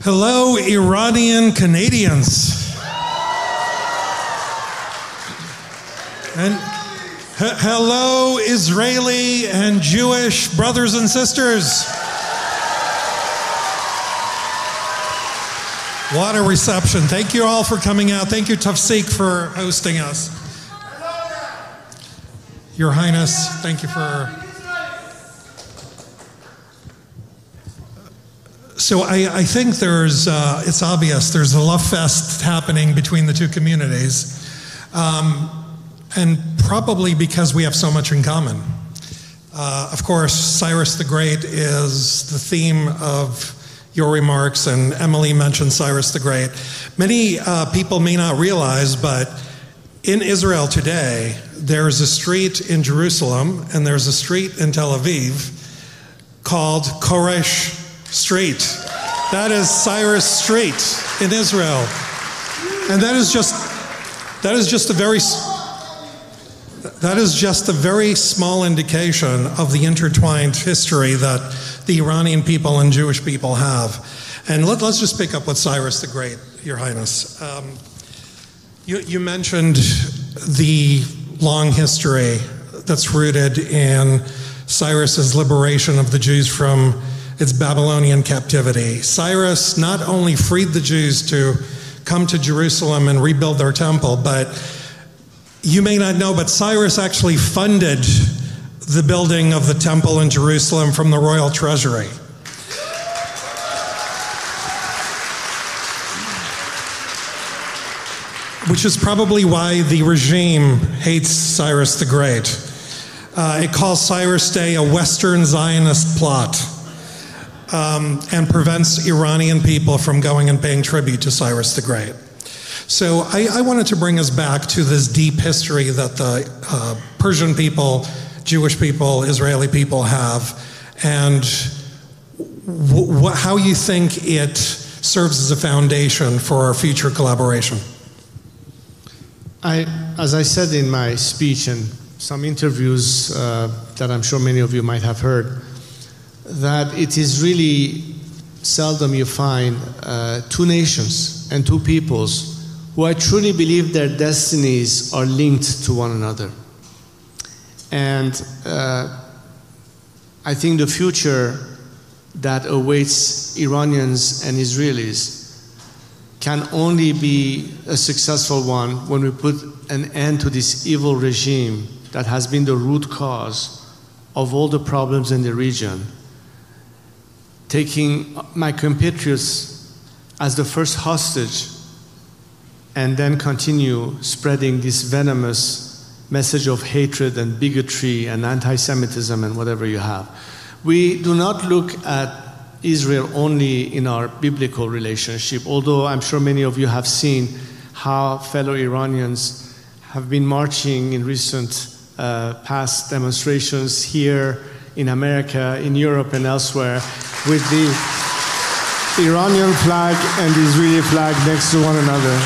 Hello, Iranian Canadians. And hello, Israeli and Jewish brothers and sisters. What a reception. Thank you all for coming out. Thank you, Tafsik, for hosting us. Your Highness, thank you for... So I think there's, it's obvious, there's a love fest happening between the two communities. And probably because we have so much in common. Of course, Cyrus the Great is the theme of your remarks, and Emily mentioned Cyrus the Great. Many people may not realize, but in Israel today, there's a street in Jerusalem and there's a street in Tel Aviv called Koresh Street. That is Cyrus Street in Israel. And that is just a very small indication of the intertwined history that the Iranian people and Jewish people have. And let's just pick up with Cyrus the Great, Your Highness. You mentioned the long history that's rooted in Cyrus's liberation of the Jews from its Babylonian captivity. Cyrus not only freed the Jews to come to Jerusalem and rebuild their temple, but you may not know, but Cyrus actually funded the building of the temple in Jerusalem from the royal treasury. Which is probably why the regime hates Cyrus the Great. It calls Cyrus Day a Western Zionist plot and prevents Iranian people from going and paying tribute to Cyrus the Great. So I wanted to bring us back to this deep history that the Persian people, Jewish people, Israeli people have, and how you think it serves as a foundation for our future collaboration. As I said in my speech and some interviews that I'm sure many of you might have heard, that it is really seldom you find two nations and two peoples who I truly believe their destinies are linked to one another. And I think the future that awaits Iranians and Israelis can only be a successful one when we put an end to this evil regime that has been the root cause of all the problems in the region, taking my compatriots as the first hostage and then continue spreading this venomous message of hatred and bigotry and anti-Semitism and whatever you have. We do not look at Israel only in our biblical relationship, although I'm sure many of you have seen how fellow Iranians have been marching in recent past demonstrations here in America, in Europe and elsewhere, with the Iranian flag and the Israeli flag next to one another.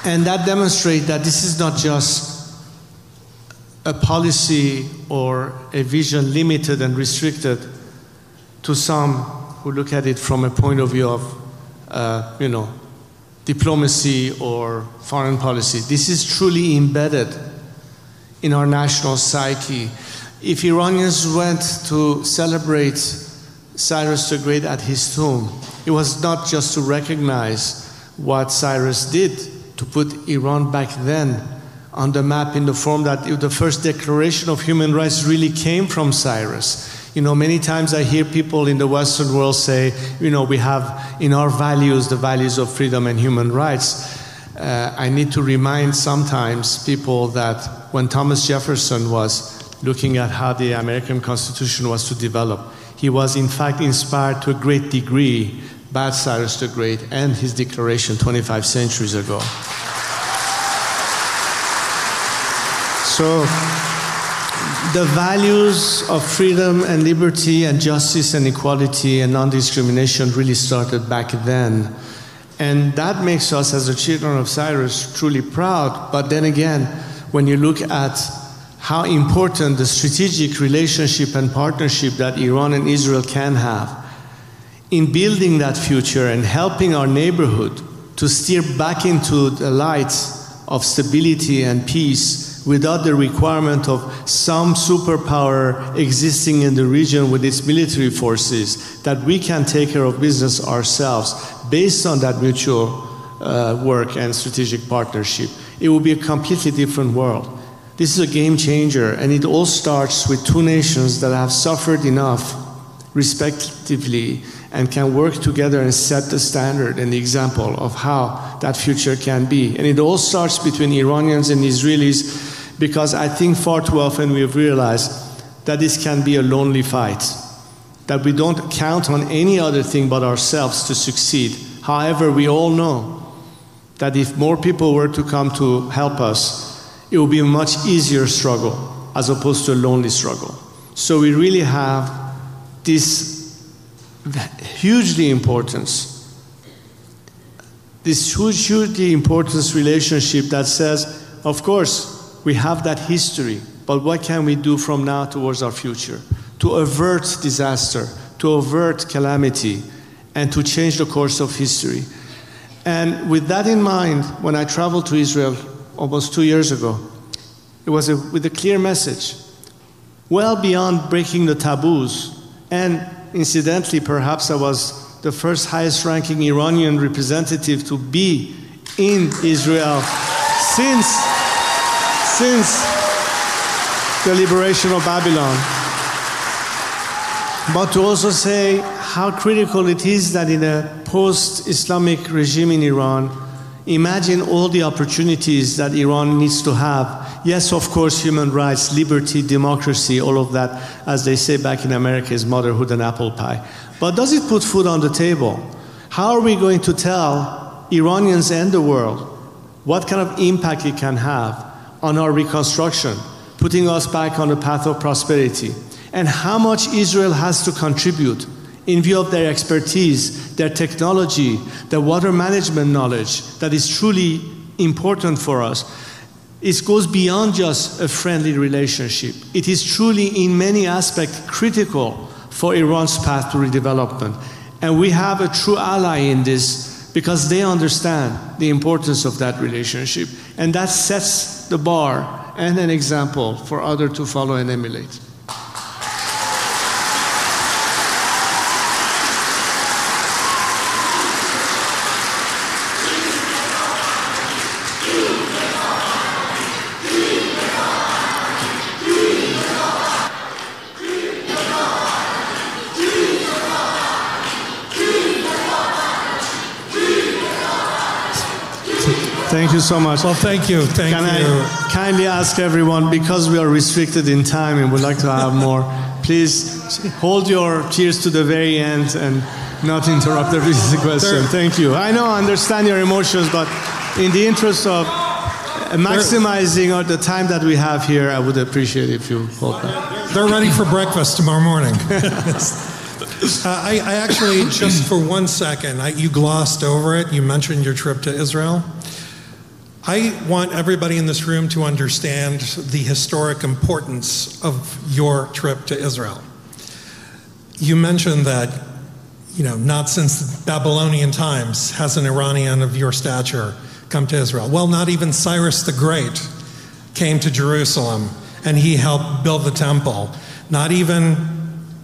And that demonstrates that this is not just a policy or a vision limited and restricted to some who look at it from a point of view of, diplomacy or foreign policy. This is truly embedded in our national psyche. If Iranians went to celebrate Cyrus the Great at his tomb, it was not just to recognize what Cyrus did to put Iran back then on the map in the form that the first declaration of human rights really came from Cyrus. Many times I hear people in the Western world say, we have in our values the values of freedom and human rights. I need to remind sometimes people that when Thomas Jefferson was looking at how the American Constitution was to develop, he was in fact inspired to a great degree by Cyrus the Great and his declaration 25 centuries ago. So the values of freedom and liberty and justice and equality and non-discrimination really started back then. And that makes us, as the children of Cyrus, truly proud. But then again, when you look at how important the strategic relationship and partnership that Iran and Israel can have, in building that future and helping our neighborhood to steer back into the light of stability and peace without the requirement of some superpower existing in the region with its military forces, that we can take care of business ourselves based on that mutual work and strategic partnership, it will be a completely different world. This is a game changer, and it all starts with two nations that have suffered enough, respectively, and can work together and set the standard and the example of how that future can be. And it all starts between Iranians and Israelis, because I think far too often we have realized that this can be a lonely fight, that we don't count on any other thing but ourselves to succeed. However, we all know that if more people were to come to help us, it will be a much easier struggle as opposed to a lonely struggle. So we really have this hugely important relationship that says, of course, we have that history, but what can we do from now towards our future to avert disaster, to avert calamity, and to change the course of history? And with that in mind, when I traveled to Israel almost 2 years ago, it was with a clear message, well beyond breaking the taboos. And incidentally, perhaps I was the first highest ranking Iranian representative to be in Israel since the liberation of Babylon. But to also say how critical it is that in a post-Islamic regime in Iran, imagine all the opportunities that Iran needs to have. Yes, of course, human rights, liberty, democracy, all of that, as they say back in America, is motherhood and apple pie. But does it put food on the table? How are we going to tell Iranians and the world what kind of impact it can have on our reconstruction, putting us back on the path of prosperity? And how much Israel has to contribute in view of their expertise, their technology, their water management knowledge that is truly important for us. It goes beyond just a friendly relationship. It is truly, in many aspects, critical for Iran's path to redevelopment. And we have a true ally in this because they understand the importance of that relationship. And that sets the bar and an example for others to follow and emulate. Thank you so much. Well, thank you. Can I kindly ask everyone, because we are restricted in time and would like to have more, please hold your cheers to the very end and not interrupt the question. Thank you. I know, I understand your emotions, but in the interest of maximizing the time that we have here, I would appreciate if you hold that. They're ready for breakfast tomorrow morning. I actually, just for 1 second, you glossed over it. You mentioned your trip to Israel. I want everybody in this room to understand the historic importance of your trip to Israel. You mentioned that, not since Babylonian times has an Iranian of your stature come to Israel. Well, not even Cyrus the Great came to Jerusalem, and he helped build the temple. Not even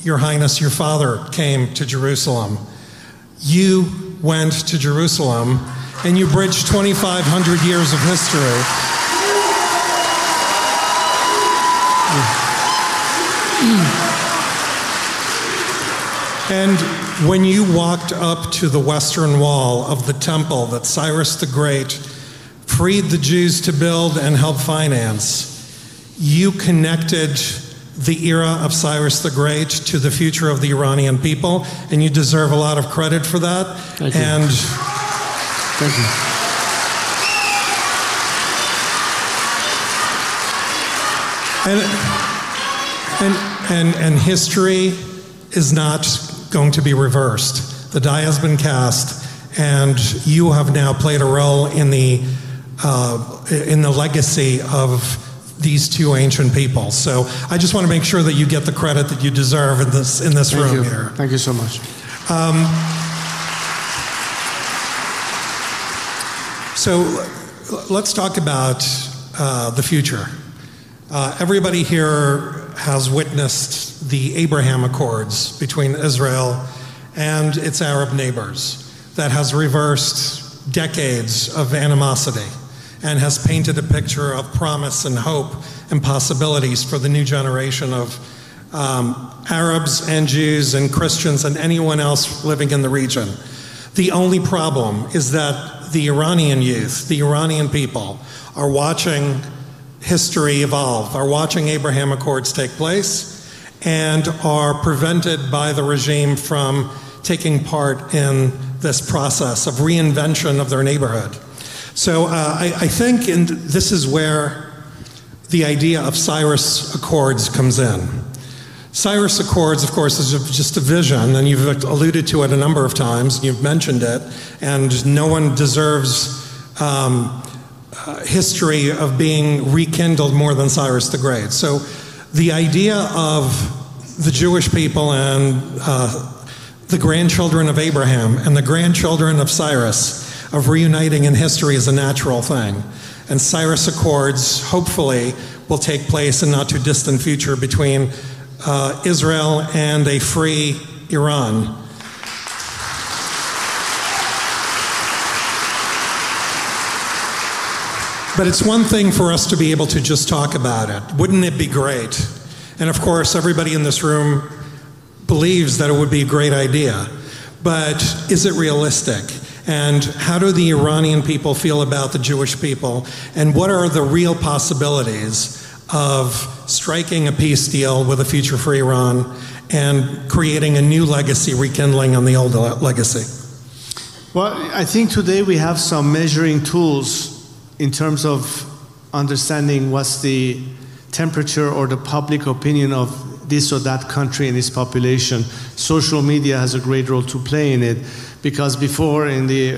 Your Highness, your father, came to Jerusalem. You went to Jerusalem, and you bridged 2,500 years of history. And when you walked up to the western wall of the temple that Cyrus the Great freed the Jews to build and help finance, you connected the era of Cyrus the Great to the future of the Iranian people, and you deserve a lot of credit for that. Thank you. And thank you. And history is not going to be reversed. The die has been cast, and you have now played a role in the legacy of these two ancient people. So I just want to make sure that you get the credit that you deserve in this room here. Thank you so much. So let's talk about the future. Everybody here has witnessed the Abraham Accords between Israel and its Arab neighbors that has reversed decades of animosity and has painted a picture of promise and hope and possibilities for the new generation of Arabs and Jews and Christians and anyone else living in the region. The only problem is that the Iranian youth, the Iranian people, are watching history evolve, are watching Abraham Accords take place, and are prevented by the regime from taking part in this process of reinvention of their neighborhood. So I think this is where the idea of Cyrus Accords comes in. Cyrus Accords, of course, is just a vision, and you've alluded to it a number of times, you've mentioned it, and no one deserves history of being rekindled more than Cyrus the Great. So the idea of the Jewish people and the grandchildren of Abraham and the grandchildren of Cyrus of reuniting in history is a natural thing. And Cyrus Accords, hopefully, will take place in not too distant future between Israel and a free Iran. But it's one thing for us to be able to just talk about it. Wouldn't it be great? And of course, everybody in this room believes that it would be a great idea. But is it realistic? And how do the Iranian people feel about the Jewish people? And what are the real possibilities of striking a peace deal with a future for Iran and creating a new legacy, rekindling on the old legacy? Well, I think today we have some measuring tools in terms of understanding what's the temperature or the public opinion of this or that country and its population. Social media has a great role to play in it, because before, in the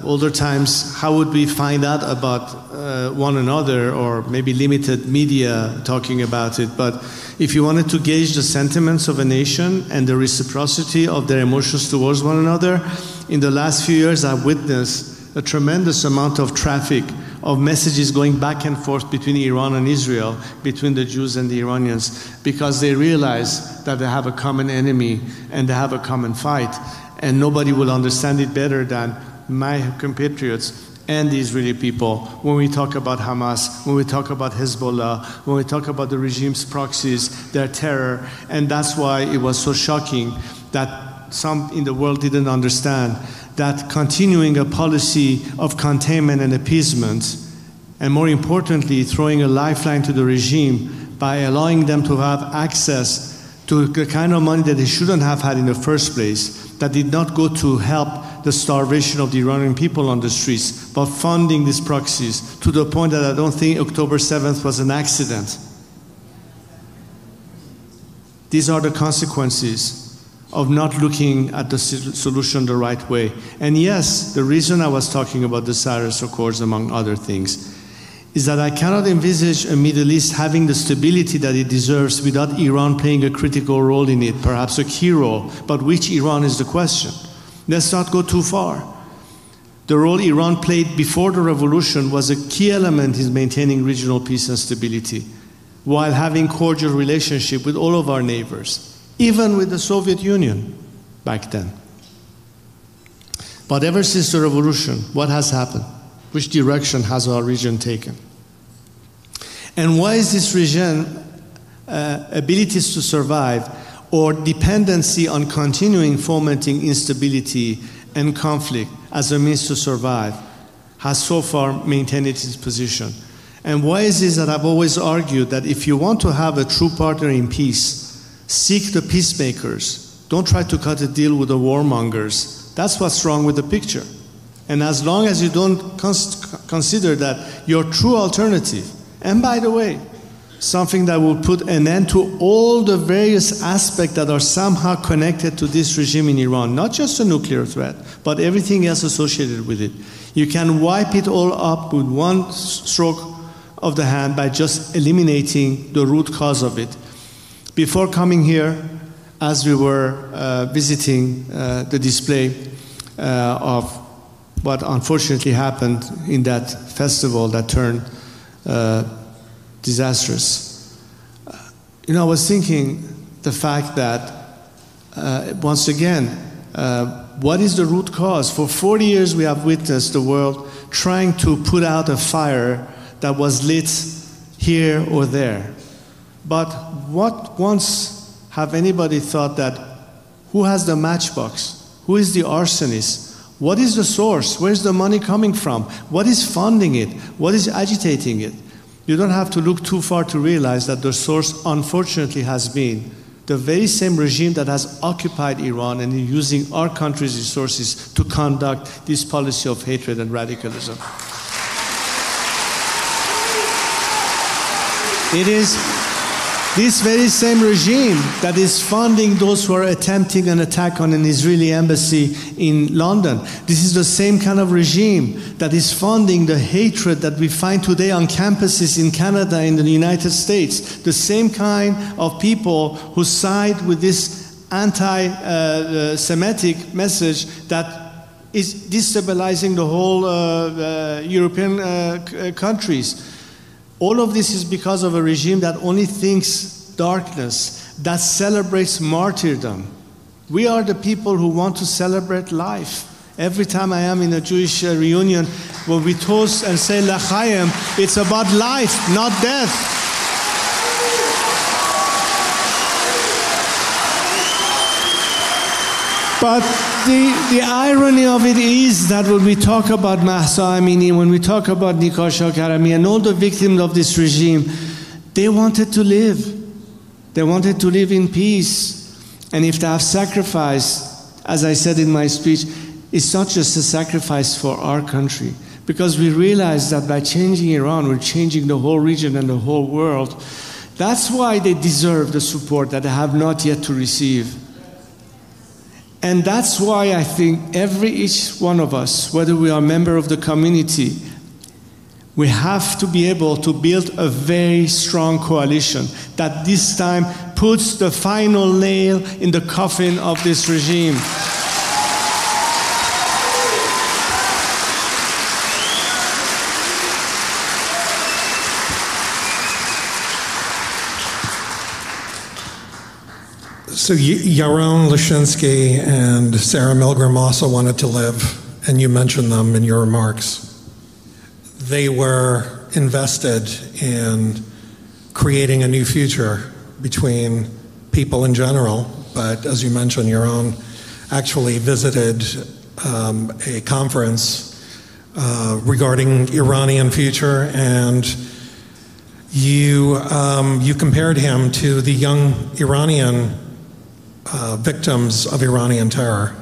older times, how would we find out about one another, or maybe limited media talking about it? But if you wanted to gauge the sentiments of a nation and the reciprocity of their emotions towards one another, in the last few years I've witnessed a tremendous amount of traffic of messages going back and forth between Iran and Israel, between the Jews and the Iranians, because they realize that they have a common enemy and they have a common fight. And nobody will understand it better than my compatriots and the Israeli people when we talk about Hamas, when we talk about Hezbollah, when we talk about the regime's proxies, their terror. And that's why it was so shocking that some in the world didn't understand that continuing a policy of containment and appeasement, and more importantly, throwing a lifeline to the regime by allowing them to have access to the kind of money that they shouldn't have had in the first place, that did not go to help the starvation of the Iranian people on the streets, but funding these proxies to the point that I don't think October 7th was an accident. These are the consequences of not looking at the solution the right way. And yes, the reason I was talking about the Cyrus Accords, among other things, is that I cannot envisage a Middle East having the stability that it deserves without Iran playing a critical role in it, perhaps a key role. But which Iran is the question? Let's not go too far. The role Iran played before the revolution was a key element in maintaining regional peace and stability, while having cordial relationship with all of our neighbors, even with the Soviet Union back then. But ever since the revolution, what has happened? Which direction has our region taken? And why is this region abilities to survive or dependency on continuing fomenting instability and conflict as a means to survive has so far maintained its position? And why is it that I've always argued that if you want to have a true partner in peace, seek the peacemakers. Don't try to cut a deal with the warmongers. That's what's wrong with the picture. And as long as you don't consider that your true alternative, and by the way, something that will put an end to all the various aspects that are somehow connected to this regime in Iran, not just a nuclear threat, but everything else associated with it. You can wipe it all up with one stroke of the hand by just eliminating the root cause of it. Before coming here, as we were visiting the display of what unfortunately happened in that festival that turned disastrous. You know, I was thinking the fact that, once again, what is the root cause? For 40 years we have witnessed the world trying to put out a fire that was lit here or there. But what once have anybody thought that who has the matchbox? Who is the arsonist? What is the source? Where's the money coming from? What is funding it? What is agitating it? You don't have to look too far to realize that the source, unfortunately, has been the very same regime that has occupied Iran and is using our country's resources to conduct this policy of hatred and radicalism. It is this very same regime that is funding those who are attempting an attack on an Israeli embassy in London. This is the same kind of regime that is funding the hatred that we find today on campuses in Canada and in the United States. The same kind of people who side with this anti-Semitic message that is destabilizing the whole European countries. All of this is because of a regime that only thinks darkness, that celebrates martyrdom. We are the people who want to celebrate life. Every time I am in a Jewish reunion, when we toast and say L'chaim, it's about life, not death. But the irony of it is that when we talk about Mahsa Amini, when we talk about Nikah Karami and all the victims of this regime, they wanted to live. They wanted to live in peace. And if they have sacrificed, as I said in my speech, it's not just a sacrifice for our country. Because we realize that by changing Iran, we're changing the whole region and the whole world. That's why they deserve the support that they have not yet to receive. And that's why I think each one of us, whether we are a member of the community, we have to be able to build a very strong coalition that this time puts the final nail in the coffin of this regime. So Yaron Lashinsky and Sarah Milgram also wanted to live, and you mentioned them in your remarks. They were invested in creating a new future between people in general, but as you mentioned, Yaron actually visited a conference regarding Iranian future, and you compared him to the young Iranian victims of Iranian terror,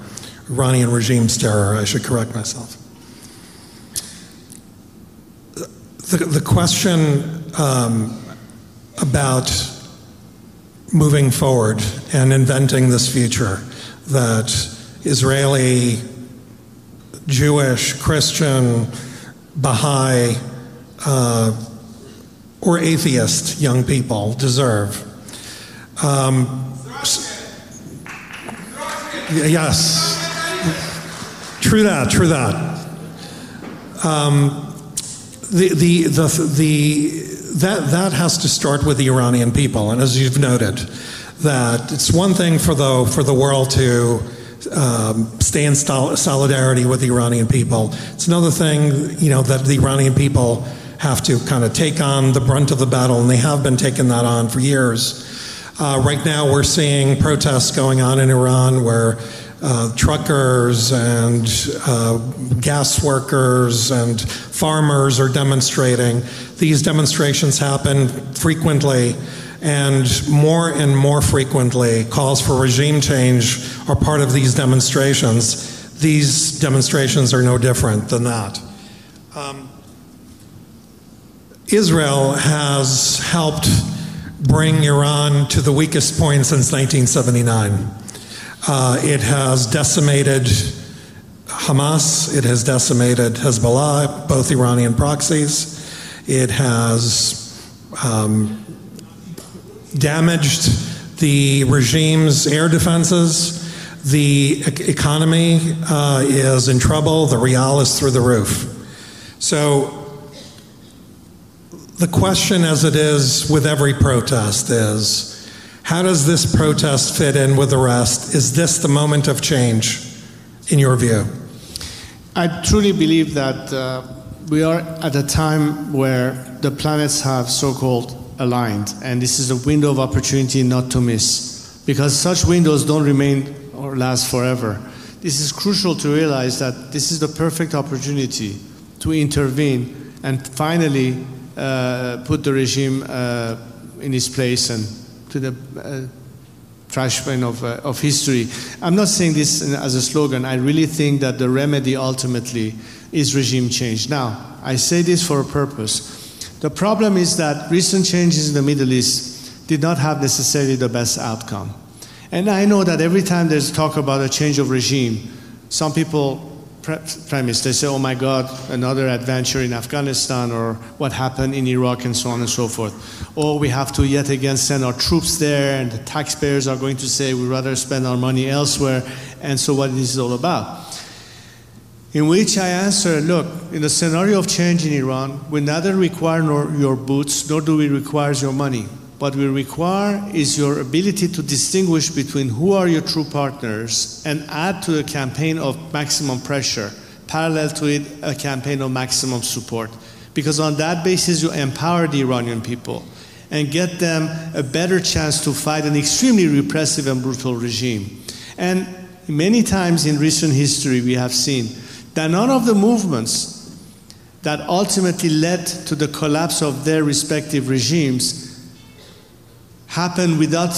Iranian regime's terror, I should correct myself. The question about moving forward and inventing this future that Israeli, Jewish, Christian, Baha'i, or atheist young people deserve. Yes, true that. That has to start with the Iranian people, and as you've noted, that it's one thing for the world to stay in solidarity with the Iranian people. It's another thing, that the Iranian people have to kind of take on the brunt of the battle, and they have been taking that on for years. Right now we're seeing protests going on in Iran where truckers and gas workers and farmers are demonstrating. These demonstrations happen frequently, and more frequently calls for regime change are part of these demonstrations. These demonstrations are no different than that. Israel has helped bring Iran to the weakest point since 1979. It has decimated Hamas, it has decimated Hezbollah, both Iranian proxies. It has damaged the regime's air defenses, the economy is in trouble, the real is through the roof. So the question, as it is with every protest, is how does this protest fit in with the rest? Is this the moment of change, in your view? I truly believe that we are at a time where the planets have so-called aligned, and this is a window of opportunity not to miss, because such windows don't remain or last forever. This is crucial to realize that this is the perfect opportunity to intervene and finally put the regime in its place and to the trash bin of history. I'm not saying this as a slogan. I really think that the remedy ultimately is regime change. Now, I say this for a purpose. The problem is that recent changes in the Middle East did not have necessarily the best outcome. And I know that every time there's talk about a change of regime, some people premise, they say, oh my God, another adventure in Afghanistan, or what happened in Iraq, and so on and so forth. Or we have to yet again send our troops there, and the taxpayers are going to say we'd rather spend our money elsewhere, and so what this is all about. In which I answer, look, in the scenario of change in Iran, we neither require your boots, nor do we require your money. What we require is your ability to distinguish between who are your true partners and add to the campaign of maximum pressure, parallel to it, a campaign of maximum support. Because on that basis, you empower the Iranian people and get them a better chance to fight an extremely repressive and brutal regime. And many times in recent history, we have seen that none of the movements that ultimately led to the collapse of their respective regimes happened without,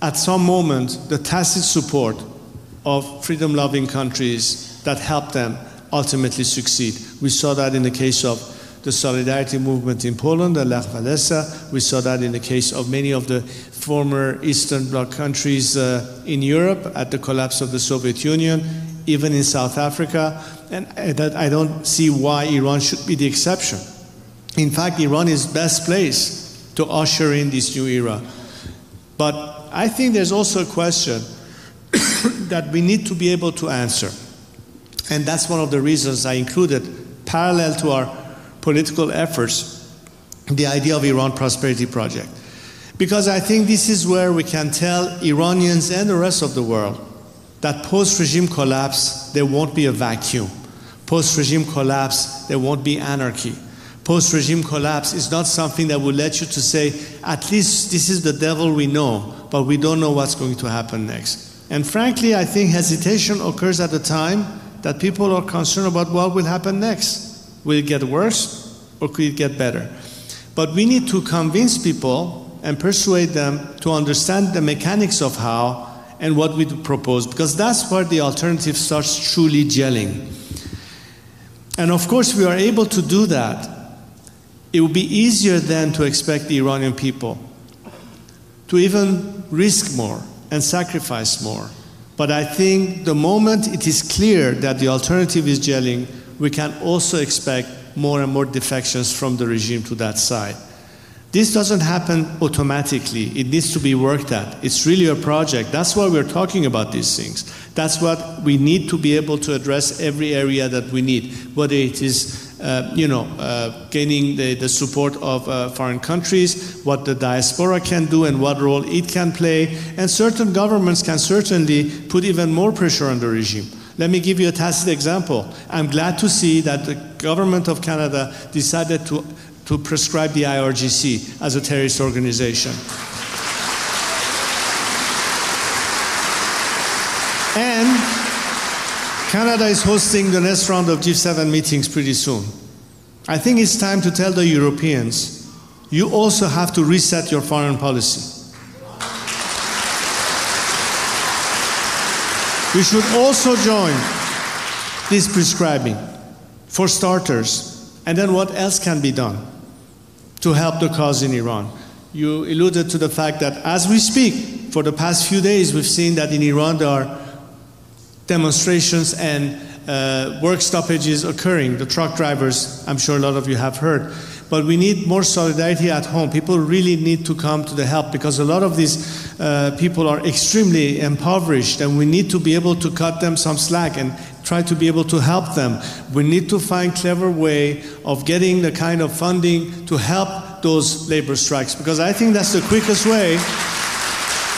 at some moment, the tacit support of freedom-loving countries that helped them ultimately succeed. We saw that in the case of the Solidarity movement in Poland, the Lech Walesa. We saw that in the case of many of the former Eastern Bloc countries in Europe at the collapse of the Soviet Union, even in South Africa, and that I don't see why Iran should be the exception. In fact, Iran is best placed to usher in this new era. But I think there's also a question that we need to be able to answer. And that's one of the reasons I included, parallel to our political efforts, the idea of Iran Prosperity Project. Because I think this is where we can tell Iranians and the rest of the world that post-regime collapse, there won't be a vacuum. Post-regime collapse, there won't be anarchy. Post-regime collapse is not something that will let you to say, at least this is the devil we know, but we don't know what's going to happen next. And frankly, I think hesitation occurs at a time that people are concerned about what will happen next. Will it get worse or could it get better? But we need to convince people and persuade them to understand the mechanics of how and what we propose, because that's where the alternative starts truly gelling. And of course, we are able to do that. It would be easier then to expect the Iranian people to even risk more and sacrifice more. But I think the moment it is clear that the alternative is gelling, we can also expect more and more defections from the regime to that side. This doesn't happen automatically. It needs to be worked at. It's really a project. That's why we're talking about these things. That's what we need to be able to address every area that we need, whether it is gaining the support of foreign countries, what the diaspora can do and what role it can play, and certain governments can certainly put even more pressure on the regime. Let me give you a tacit example. I'm glad to see that the government of Canada decided to prescribe the IRGC as a terrorist organization. And Canada is hosting the next round of G7 meetings pretty soon. I think it's time to tell the Europeans, you also have to reset your foreign policy. We should also join this prescribing, for starters, and then what else can be done to help the cause in Iran. You alluded to the fact that as we speak, for the past few days, we've seen that in Iran there are demonstrations and work stoppages occurring. The truck drivers, I'm sure a lot of you have heard. but we need more solidarity at home. People really need to come to the help because a lot of these people are extremely impoverished, and we need to be able to cut them some slack and try to be able to help them. We need to find clever way of getting the kind of funding to help those labor strikes, because I think that's the quickest way.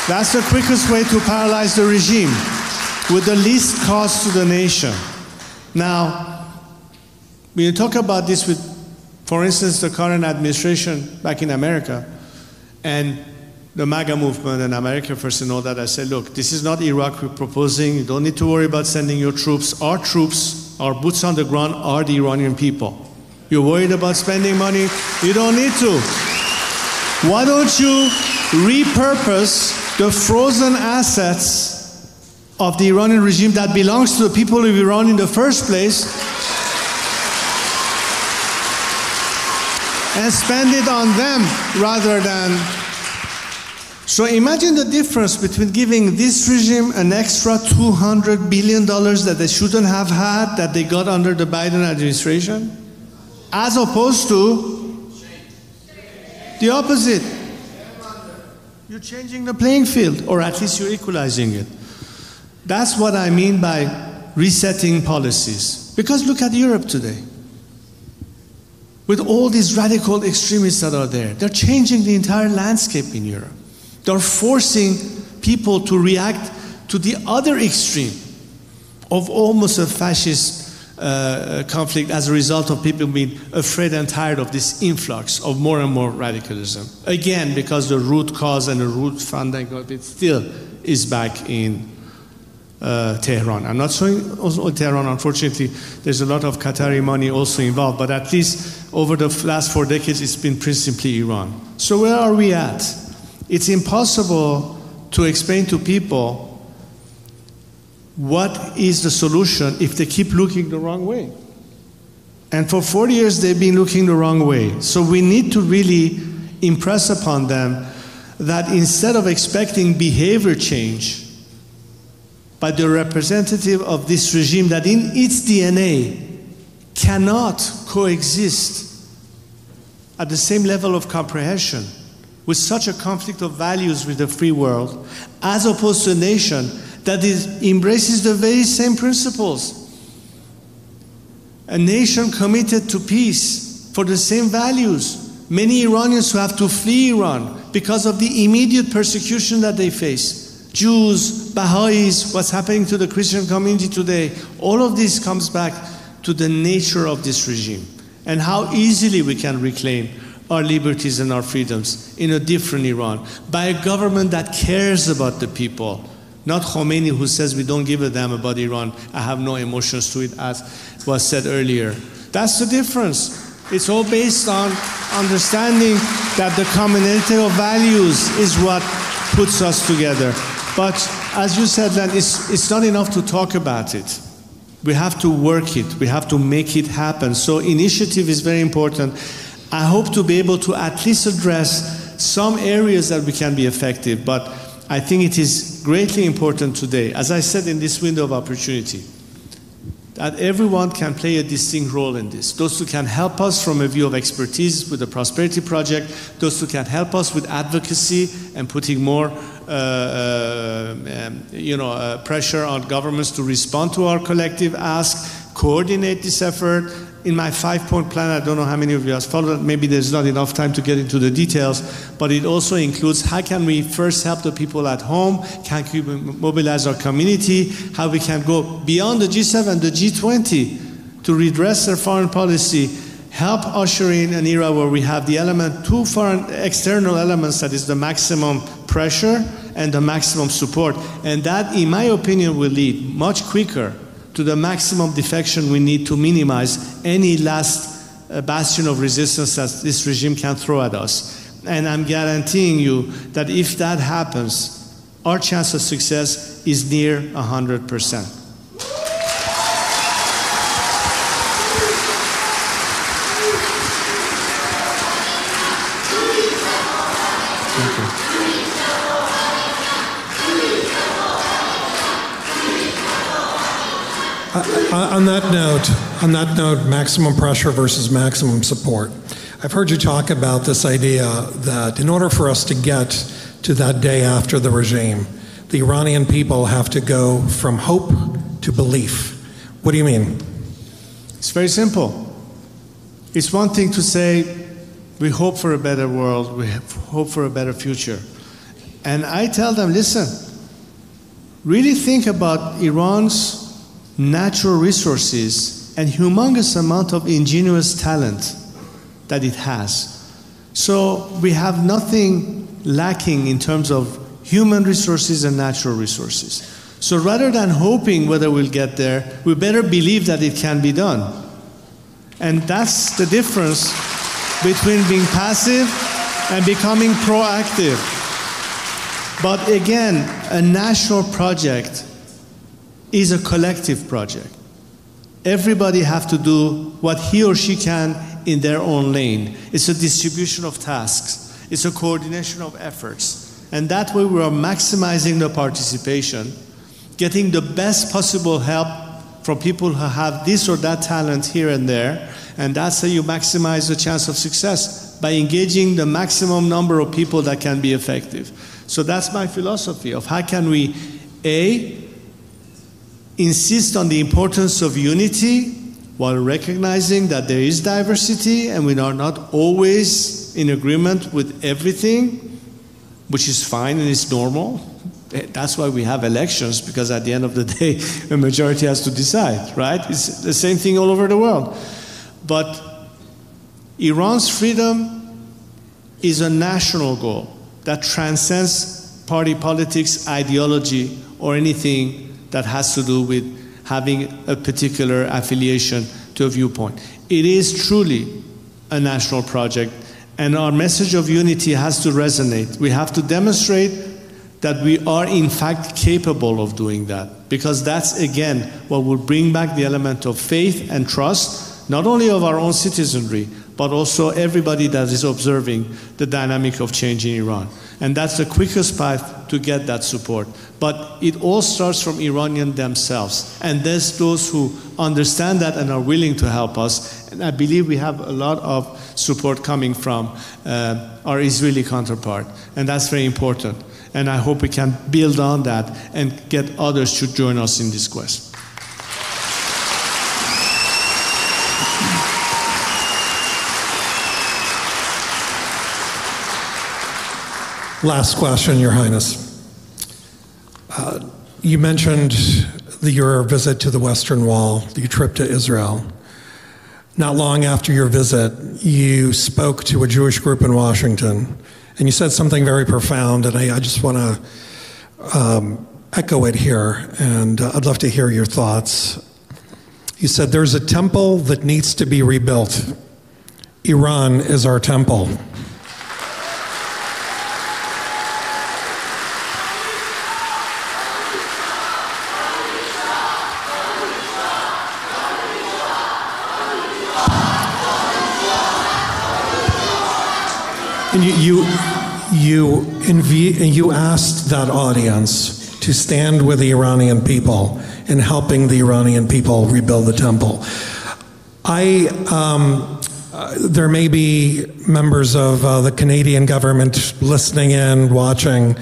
That's the quickest way to paralyze the regime with the least cost to the nation. Now, when you talk about this with, for instance, the current administration back in America and the MAGA movement and America First and all that, I said, look, this is not Iraq we're proposing. You don't need to worry about sending your troops. Our troops, our boots on the ground are the Iranian people. You're worried about spending money? You don't need to. Why don't you repurpose the frozen assets of the Iranian regime that belongs to the people of Iran in the first place and spend it on them rather than... So imagine the difference between giving this regime an extra $200 billion that they shouldn't have had, that they got under the Biden administration, as opposed to the opposite. You're changing the playing field, or at least you're equalizing it. That's what I mean by resetting policies. Because look at Europe today. With all these radical extremists that are there, they're changing the entire landscape in Europe. They're forcing people to react to the other extreme of almost a fascist conflict as a result of people being afraid and tired of this influx of more and more radicalism. Again, because the root cause and the root funding of it still is back in Tehran. I'm not saying also Tehran, unfortunately, there's a lot of Qatari money also involved, but at least over the last 4 decades, it's been principally Iran. So where are we at? It's impossible to explain to people what is the solution if they keep looking the wrong way. And for 40 years, they've been looking the wrong way. So we need to really impress upon them that instead of expecting behavior change by the representative of this regime that in its DNA cannot coexist at the same level of comprehension with such a conflict of values with the free world, as opposed to a nation that embraces the very same principles. A nation committed to peace for the same values. Many Iranians who have to flee Iran because of the immediate persecution that they face. Jews, Baha'is, what's happening to the Christian community today, all of this comes back to the nature of this regime and how easily we can reclaim our liberties and our freedoms in a different Iran by a government that cares about the people. Not Khomeini, who says we don't give a damn about Iran, I have no emotions to it, as was said earlier. That's the difference. It's all based on understanding that the commonality of values is what puts us together. But as you said, Len, it's not enough to talk about it. We have to work it. We have to make it happen. So initiative is very important. I hope to be able to at least address some areas that we can be effective, but I think it is greatly important today, as I said in this window of opportunity, that everyone can play a distinct role in this. Those who can help us from a view of expertise with the Prosperity Project, those who can help us with advocacy and putting more pressure on governments to respond to our collective ask, coordinate this effort. In my 5-point plan, I don't know how many of you have followed it. Maybe there's not enough time to get into the details, but it also includes how can we first help the people at home, can we mobilize our community, how we can go beyond the G7, the G20 to redress their foreign policy, help usher in an era where we have the element, two foreign external elements, that is the maximum pressure and the maximum support. And that, in my opinion, will lead much quicker to the maximum defection we need to minimize any last bastion of resistance that this regime can throw at us. And I'm guaranteeing you that if that happens, our chance of success is near 100%. On that note, maximum pressure versus maximum support. I've heard you talk about this idea that in order for us to get to that day after the regime, the Iranian people have to go from hope to belief. What do you mean? It's very simple. It's one thing to say, we hope for a better world, we hope for a better future. And I tell them, listen, really think about Iran's natural resources and humongous amount of ingenious talent that it has. So we have nothing lacking in terms of human resources and natural resources. So rather than hoping whether we'll get there, we better believe that it can be done. And that's the difference between being passive and becoming proactive. But again, a national project is a collective project. Everybody has to do what he or she can in their own lane. It's a distribution of tasks. It's a coordination of efforts. And that way we are maximizing the participation, getting the best possible help from people who have this or that talent here and there. And that's how you maximize the chance of success, by engaging the maximum number of people that can be effective. So that's my philosophy of how can we, A, insist on the importance of unity while recognizing that there is diversity and we are not always in agreement with everything, which is fine and is normal. That's why we have elections, because at the end of the day, a majority has to decide, right? It's the same thing all over the world. But Iran's freedom is a national goal that transcends party politics, ideology, or anything that has to do with having a particular affiliation to a viewpoint. It is truly a national project, and our message of unity has to resonate. We have to demonstrate that we are in fact capable of doing that, because that's again what will bring back the element of faith and trust, not only of our own citizenry, but also everybody that is observing the dynamic of change in Iran. And that's the quickest path to get that support. But it all starts from Iranians themselves. And there's those who understand that and are willing to help us. And I believe we have a lot of support coming from our Israeli counterpart. And that's very important. And I hope we can build on that and get others to join us in this quest. Last question, Your Highness. You mentioned your visit to the Western Wall, your trip to Israel. Not long after your visit, you spoke to a Jewish group in Washington, and you said something very profound, and I just want to echo it here, and I'd love to hear your thoughts. You said, there's a temple that needs to be rebuilt. Iran is our temple. And you asked that audience to stand with the Iranian people in helping the Iranian people rebuild the temple. There may be members of the Canadian government listening in, watching.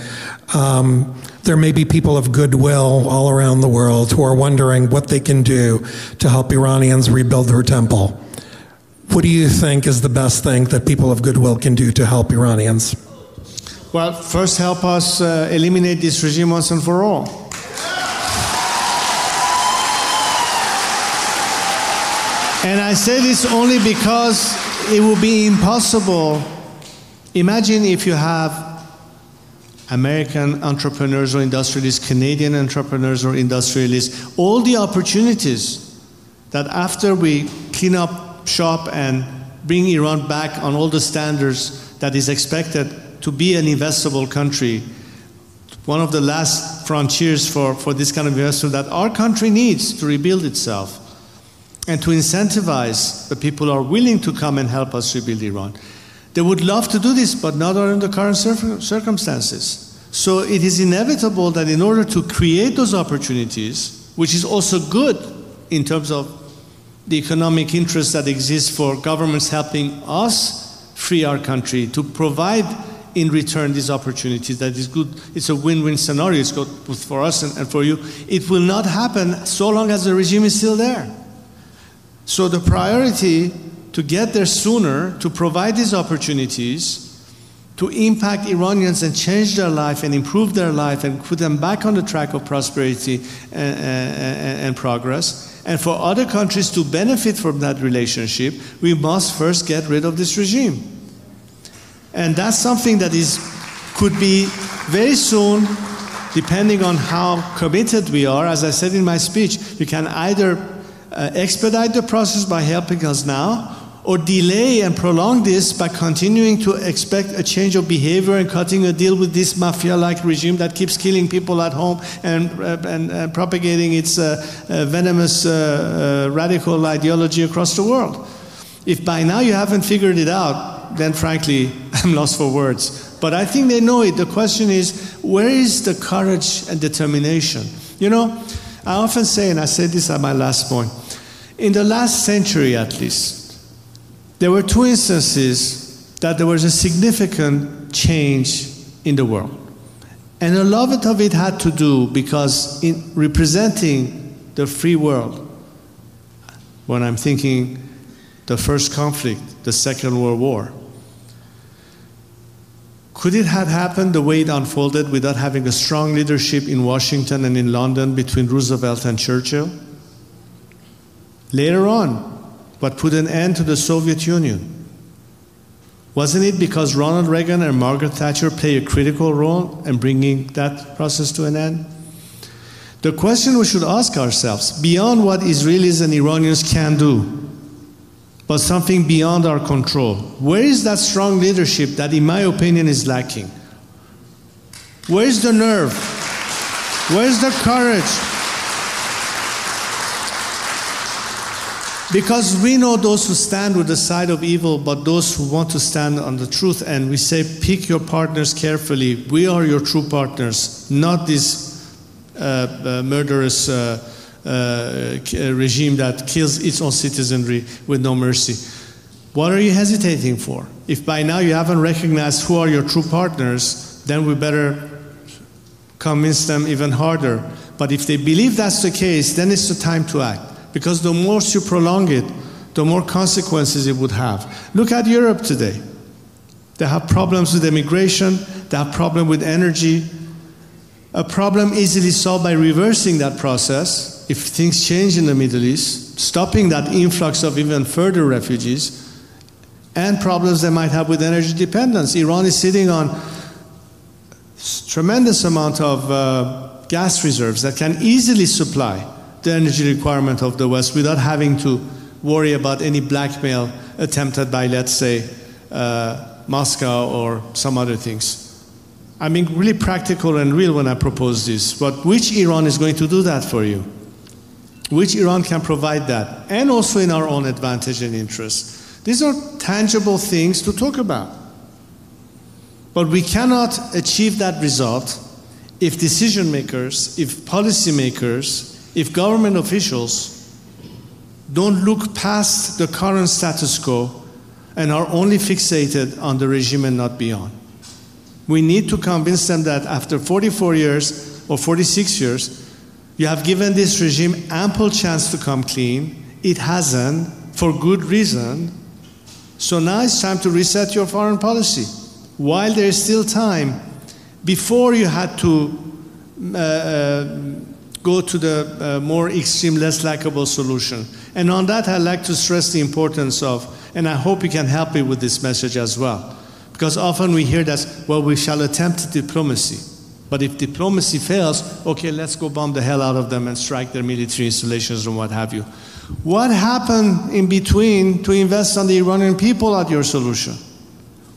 There may be people of goodwill all around the world who are wondering what they can do to help Iranians rebuild their temple. What do you think is the best thing that people of goodwill can do to help Iranians? Well, first help us eliminate this regime once and for all. And I say this only because it will be impossible. Imagine if you have American entrepreneurs or industrialists, Canadian entrepreneurs or industrialists, all the opportunities that after we clean up shop and bring Iran back on all the standards that is expected to be an investable country, one of the last frontiers for this kind of investment that our country needs to rebuild itself and to incentivize the people who are willing to come and help us rebuild Iran. They would love to do this, but not under the current circumstances. So it is inevitable that in order to create those opportunities, which is also good in terms of the economic interest that exists for governments helping us free our country, to provide in return these opportunities. That is good. It's a win-win scenario. It's good both for us and for you. It will not happen so long as the regime is still there. So the priority to get there sooner, to provide these opportunities, to impact Iranians and change their life and improve their life and put them back on the track of prosperity and progress, and for other countries to benefit from that relationship, we must first get rid of this regime. And that's something that could be very soon, depending on how committed we are. As I said in my speech, you can either expedite the process by helping us now, or delay and prolong this by continuing to expect a change of behavior and cutting a deal with this mafia-like regime that keeps killing people at home and propagating its venomous radical ideology across the world. If by now you haven't figured it out, then frankly, I'm lost for words. But I think they know it. The question is, where is the courage and determination? You know, I often say, and I said this at my last point, in the last century at least, there were two instances that there was a significant change in the world. And a lot of it had to do because in representing the free world, when I'm thinking the first conflict, the Second World War, could it have happened the way it unfolded without having a strong leadership in Washington and in London between Roosevelt and Churchill? Later on, what put an end to the Soviet Union? Wasn't it because Ronald Reagan and Margaret Thatcher played a critical role in bringing that process to an end? The question we should ask ourselves, beyond what Israelis and Iranians can do, but something beyond our control, where is that strong leadership that, in my opinion, is lacking? Where's the nerve? Where's the courage? Because we know those who stand with the side of evil, but those who want to stand on the truth, and we say, pick your partners carefully. We are your true partners, not this murderous regime that kills its own citizenry with no mercy. What are you hesitating for? If by now you haven't recognized who are your true partners, then we better convince them even harder. But if they believe that's the case, then it's the time to act. Because the more you prolong it, the more consequences it would have. Look at Europe today. They have problems with immigration, they have problems with energy. A problem easily solved by reversing that process, if things change in the Middle East, stopping that influx of even further refugees, and problems they might have with energy dependence. Iran is sitting on tremendous amount of gas reserves that can easily supply the energy requirement of the West without having to worry about any blackmail attempted by, let's say, Moscow or some other things. I'm being really practical and real when I propose this, but which Iran is going to do that for you? Which Iran can provide that? And also in our own advantage and interest. These are tangible things to talk about. But we cannot achieve that result if decision makers, if policy makers, if government officials don't look past the current status quo and are only fixated on the regime and not beyond. We need to convince them that after 44 years or 46 years, you have given this regime ample chance to come clean. It hasn't, for good reason. So now it's time to reset your foreign policy. While there is still time, before you had to go to the more extreme, less likable solution. And on that, I'd like to stress the importance of, and I hope you can help me with this message as well, because often we hear that, well, we shall attempt diplomacy. But if diplomacy fails, okay, let's go bomb the hell out of them and strike their military installations and what have you. What happened in between to invest on the Iranian people at your solution?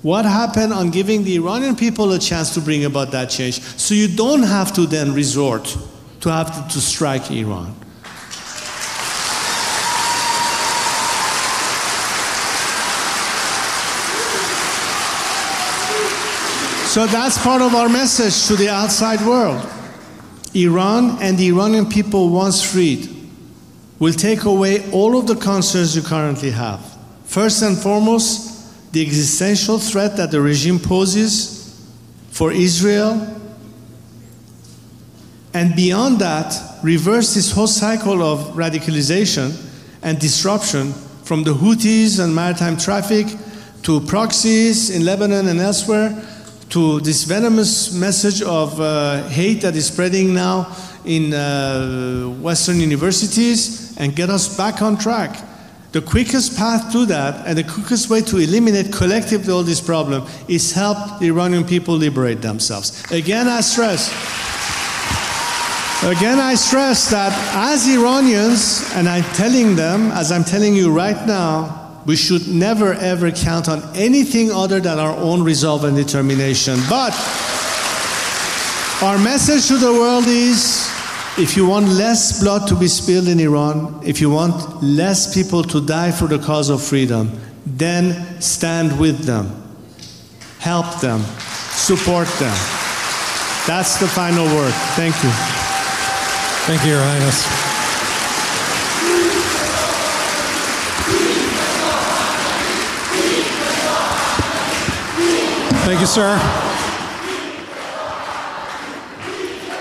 What happened on giving the Iranian people a chance to bring about that change so you don't have to then resort to have to strike Iran? So that's part of our message to the outside world. Iran and the Iranian people, once freed, will take away all of the concerns you currently have. First and foremost, the existential threat that the regime poses for Israel, and beyond that, reverse this whole cycle of radicalization and disruption from the Houthis and maritime traffic to proxies in Lebanon and elsewhere, to this venomous message of hate that is spreading now in Western universities, and get us back on track. The quickest path to that, and the quickest way to eliminate collectively all this problem, is help the Iranian people liberate themselves. Again, I stress that as Iranians, and I'm telling them, as I'm telling you right now, we should never ever count on anything other than our own resolve and determination. But our message to the world is, if you want less blood to be spilled in Iran, if you want less people to die for the cause of freedom, then stand with them, help them, support them. That's the final word. Thank you. Thank you, Your Highness. Thank you, sir.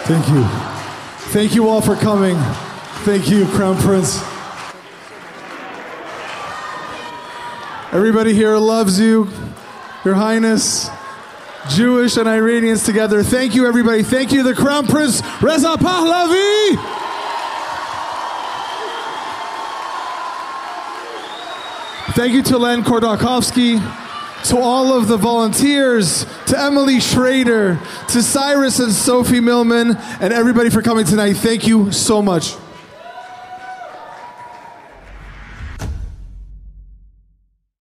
Thank you. Thank you all for coming. Thank you, Crown Prince. Everybody here loves you, Your Highness. Jewish and Iranians together. Thank you, everybody. Thank you, the Crown Prince Reza Pahlavi. Thank you to Len Kordakovsky, to all of the volunteers, to Emily Schrader, to Cyrus and Sophie Millman, and everybody for coming tonight. Thank you so much.